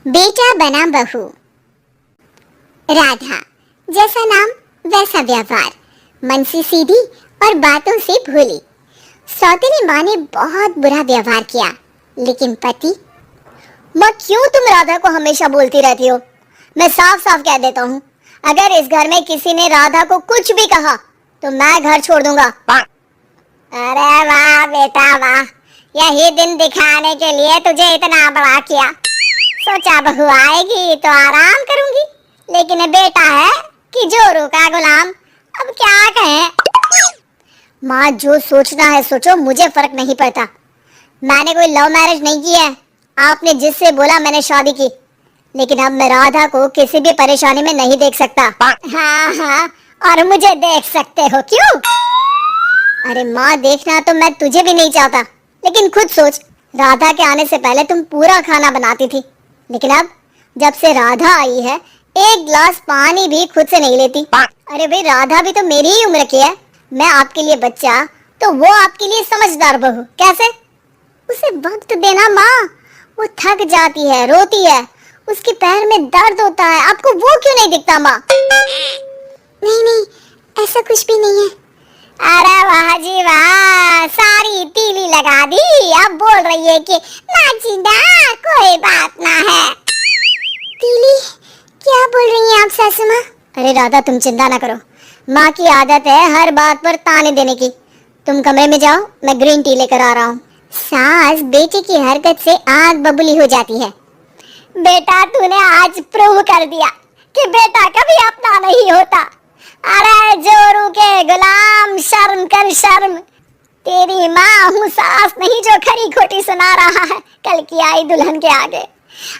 बेटा बना बहू। राधा, जैसा नाम वैसा व्यवहार, मन से सीधी और बातों से भोली। सौतेली माँ ने बहुत बुरा व्यवहार किया, लेकिन पति। माँ, क्यों तुम राधा को हमेशा बोलती रहती हो? मैं साफ साफ कह देता हूँ, अगर इस घर में किसी ने राधा को कुछ भी कहा तो मैं घर छोड़ दूंगा। अरे वाह बेटा वाह, यही दिन दिखाने के लिए तुझे इतना बड़ा किया। सोचा बहू आएगी तो आराम करूंगी, लेकिन बेटा है कि जोरू का गुलाम। अब क्या कहें। माँ, जो सोचना है सोचो, मुझे फर्क नहीं पड़ता। मैंने कोई लव मैरिज नहीं की है। आपने जिससे बोला मैंने शादी की, लेकिन अब मैं राधा को किसी भी परेशानी में नहीं देख सकता। हाँ हाँ, और मुझे देख सकते हो क्यों? अरे माँ, देखना तो मैं तुझे भी नहीं चाहता, लेकिन खुद सोच, राधा के आने से पहले तुम पूरा खाना बनाती थी, लेकिन अब जब से राधा आई है एक गिलास पानी भी खुद से नहीं लेती। अरे भाई, राधा भी तो मेरी ही उम्र की है। मैं आपके लिए बच्चा तो वो आपके लिए समझदार बहू। कैसे? उसे वक्त देना माँ, वो थक जाती है, रोती है, उसके पैर में दर्द होता है। आपको वो क्यों नहीं दिखता माँ? नहीं नहीं, ऐसा कुछ भी नहीं है। अरे वाह जी वाह, सारी तीली लगा दी। अब बोल रही है कि ना जी ना, कोई बात ना है। तीली? क्या बोल रही हैं आप सासू माँ? अरे राधा, तुम चिंता ना करो, माँ की आदत है हर बात पर ताने देने की। तुम कमरे में जाओ, मैं ग्रीन टी लेकर आ रहा हूँ। सास बेटे की हरकत से आग बबूली हो जाती है। बेटा, तूने आज प्रूव कर दिया कि बेटा कभी अपना नहीं होता। अरे जोरू के गुलाम, शर्म कर शर्म। तेरी माँ हूँ सास नहीं जो खरी खोटी सुना रहा है कल की आई दुल्हन के आगे।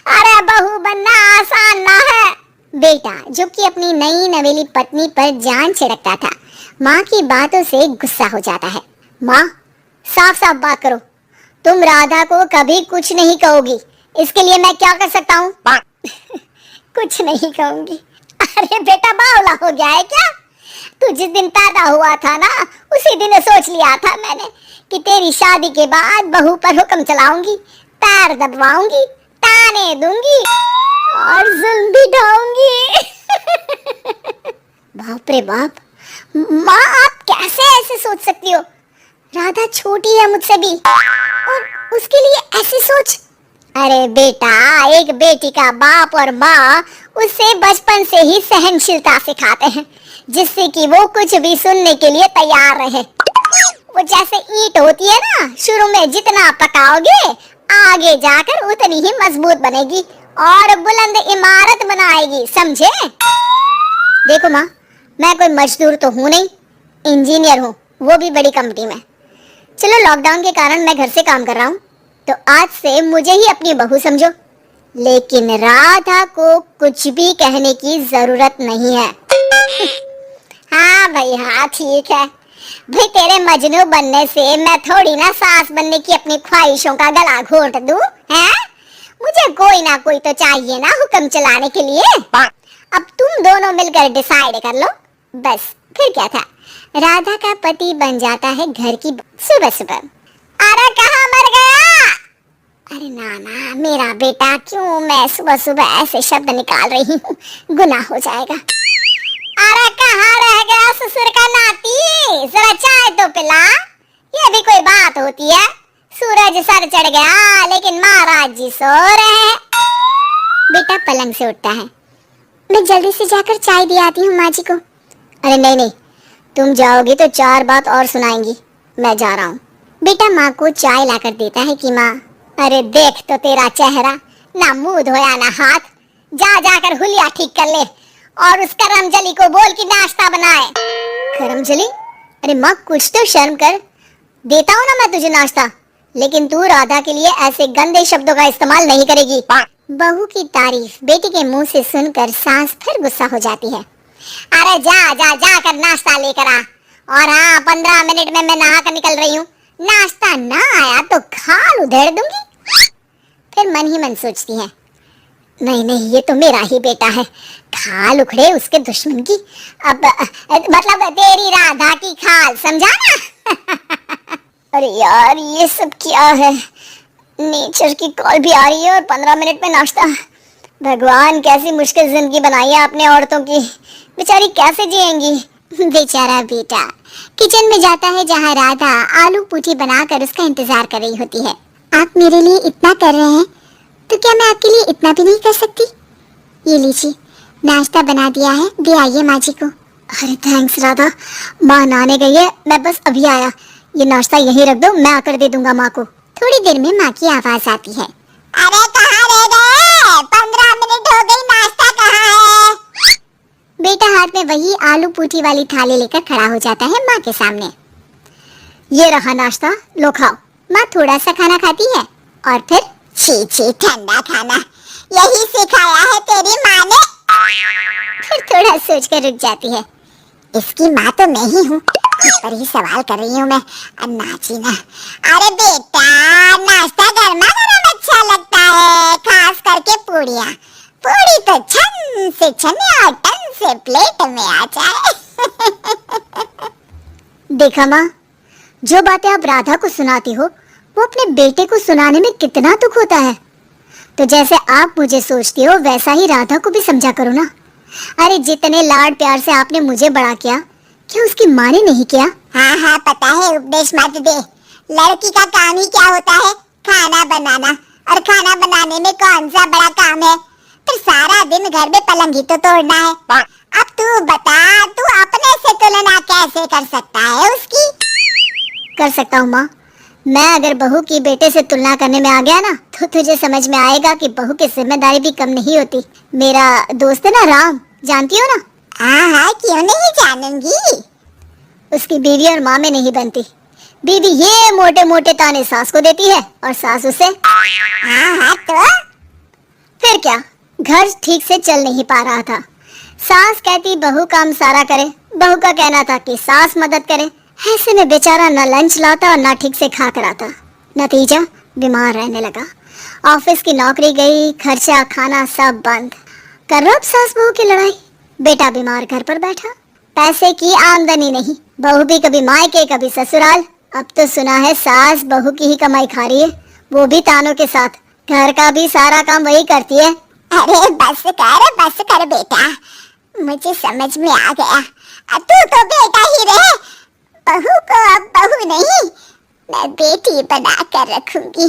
अरे बहू बनना आसान ना है। बेटा, जो कि अपनी नई नवेली पत्नी पर जान छिड़कता था, माँ की बातों से गुस्सा हो जाता है। माँ, साफ साफ बात करो। तुम राधा को कभी कुछ नहीं कहोगी, इसके लिए मैं क्या कर सकता हूँ? कुछ नहीं कहूंगी। अरे बेटा, बावला हो गया है क्या? तू जिस दिन पैदा हुआ था ना, उसी दिन सोच लिया था मैंने कि तेरी शादी के बाद बहू पर हुक्म चलाऊंगी, पैर दबवाऊंगी, ताने दूंगी और जुल्म भी ढाऊंगी। बाप रे बाप, माँ आप कैसे ऐसे सोच सकती हो? राधा छोटी है मुझसे भी, और उसके लिए ऐसी सोच। अरे बेटा, एक बेटी का बाप और माँ उसे बचपन से ही सहनशीलता सिखाते हैं, जिससे कि वो कुछ भी सुनने के लिए तैयार रहे। वो जैसे ईंट होती है ना, शुरू में जितना पकाओगे आगे जाकर उतनी ही मजबूत बनेगी और बुलंद इमारत बनाएगी, समझे? देखो माँ, मैं कोई मजदूर तो हूँ नहीं, इंजीनियर हूँ, वो भी बड़ी कंपनी में। चलो, लॉकडाउन के कारण मैं घर से काम कर रहा हूँ, तो आज से मुझे ही अपनी बहू समझो, लेकिन राधा को कुछ भी कहने की जरूरत नहीं है। हाँ भाई हाँ, ठीक है भाई। तेरे मजनू बनने से मैं थोड़ी ना सास बनने की अपनी ख्वाहिशों का गला घोंट दूं, हैं? मुझे कोई ना कोई तो चाहिए ना हुक्म चलाने के लिए। अब तुम दोनों मिलकर डिसाइड कर लो। बस, फिर क्या था, राधा का पति बन जाता है घर की सुबह सुबह। अरे कहाँ मर गया? अरे नाना, मेरा बेटा, क्यों मैं सुबह सुबह ऐसे शब्द निकाल रही हूँ, गुनाह हो जाएगा। अरे कहाँ रह गया ससुर का नाती? जरा चाय तो पिला। ये भी कोई बात होती है? सूरज सर चढ़ गया लेकिन महाराज जी सो रहे हैं। बेटा पलंग से उठता है। मैं जल्दी से जाकर चाय दे आती हूँ माँ जी को। अरे नहीं नहीं, तुम जाओगी तो 4 बात और सुनाएंगी, मैं जा रहा हूँ। बेटा माँ को चाय लाकर देता है कि माँ, अरे देख तो तेरा चेहरा, ना मुंह धोया ना हाथ। जा जाकर हुलिया ठीक कर ले और उस करमजली को बोल कि नाश्ता बनाए। करमजली? अरे माँ, कुछ तो शर्म कर। देता हूँ ना मैं तुझे नाश्ता, लेकिन तू राधा के लिए ऐसे गंदे शब्दों का इस्तेमाल नहीं करेगी। बहू की तारीफ बेटी के मुंह से सुनकर सास फिर गुस्सा हो जाती है। अरे जा जा जा कर नाश्ता लेकर आ। और हाँ, 15 मिनट में मैं नहा कर निकल रही हूँ। नाश्ता ना आया तो खाल उधेड़ दूंगी। फिर मन ही मन सोचती है, नहीं नहीं, ये तो मेरा ही बेटा है, खाल उखड़े उसके दुश्मन की। अब मतलब तेरी राधा की खाल, समझा ना? अरे यार, ये सब क्या है? नेचर की कॉल भी आ रही है और 15 मिनट में नाश्ता। भगवान, कैसी मुश्किल जिंदगी बनाई है आपने औरतों की। बेचारी कैसे जिएंगी। बेचारा बेटा किचन में जाता है जहाँ राधा आलू पूठी बनाकर उसका इंतजार कर रही होती है। आप मेरे लिए इतना कर रहे हैं तो क्या मैं आपके लिए इतना भी नहीं कर सकती? ये लीजिए, नाश्ता बना दिया है, दे आइए माँ जी को। अरे थैंक्स राधा, माँ नहाने गई है, मैं बस अभी आया। ये नाश्ता यहीं रख दो, मैं आकर दे दूंगा माँ को। थोड़ी देर में माँ की आवाज आती है। अरे कहाँ रह गए? 15 मिनट हो गई, नाश्ता कहाँ है? बेटा हाथ में वही आलू पूठी वाली थाली लेकर खड़ा हो जाता है माँ के सामने। ये रहा नाश्ता, लो खाओ। माँ थोड़ा सा खाना खाती है और फिर छी छी, ठंडा खाना, यही सिखाया है तेरी माँ ने? फिर थोड़ा सोच कर रुक जाती है। इसकी माँ तो मैं ही हूँ, खुद पर ही सवाल कर रही हूँ मैं। नाची ना। अरे बेटा, नाश्ता गर्मा गर्म अच्छा लगता है, खास करके पूड़ियाँ। पूड़ी तो छन से छने और टन से प्लेट में आ जाए। देखा माँ, जो बातें आप राधा को सुनाती हो वो अपने बेटे को सुनाने में कितना दुख होता है। तो जैसे आप मुझे सोचती हो वैसा ही राधा को भी समझा करो ना। अरे जितने लाड प्यार से आपने मुझे बड़ा किया, क्या उसकी माँ ने नहीं किया? हाँ हाँ पता है, उपदेश मत दे। लड़की का काम ही क्या होता है? खाना बनाना। और खाना बनाने में कौन सा बड़ा काम है? फिर सारा दिन घर में पलंग ही तो तोड़ना है। अब तू बता, तू अपने से तुलना कैसे कर सकता है उसकी? कर सकता हूँ माँ। मैं अगर बहू की बेटे से तुलना करने में आ गया ना, तो तुझे समझ में आएगा कि बहू की जिम्मेदारी भी कम नहीं होती। मेरा दोस्त है ना राम, जानती हो ना? हाँ हाँ, क्यों नहीं जानूंगी। उसकी बीवी और माँ में नहीं बनती। बीवी ये मोटे मोटे ताने सास को देती है और सास उसे। हाँ हाँ तो फिर क्या, घर ठीक से चल नहीं पा रहा था। सास कहती बहू काम सारा करे, बहू का कहना था कि सास मदद करे। ऐसे में बेचारा न लंच लाता और न ठीक से खा कर आता। नतीजा, बीमार रहने लगा। ऑफिस की नौकरी गई, खर्चा खाना सब बंद। कर रहा अब सास बहू की लड़ाई। बेटा बीमार घर पर बैठा, पैसे की आमदनी नहीं, बहू भी कभी मायके कभी ससुराल। अब तो सुना है सास बहू की ही कमाई खा रही है, वो भी तानों के साथ। घर का भी सारा काम वही करती है। अरे बस कर बेटा, मुझे समझ में आ गया। तू तो बेटा ही रहे, बहू को अब बहू नहीं, मैं बेटी बना कर रखूंगी।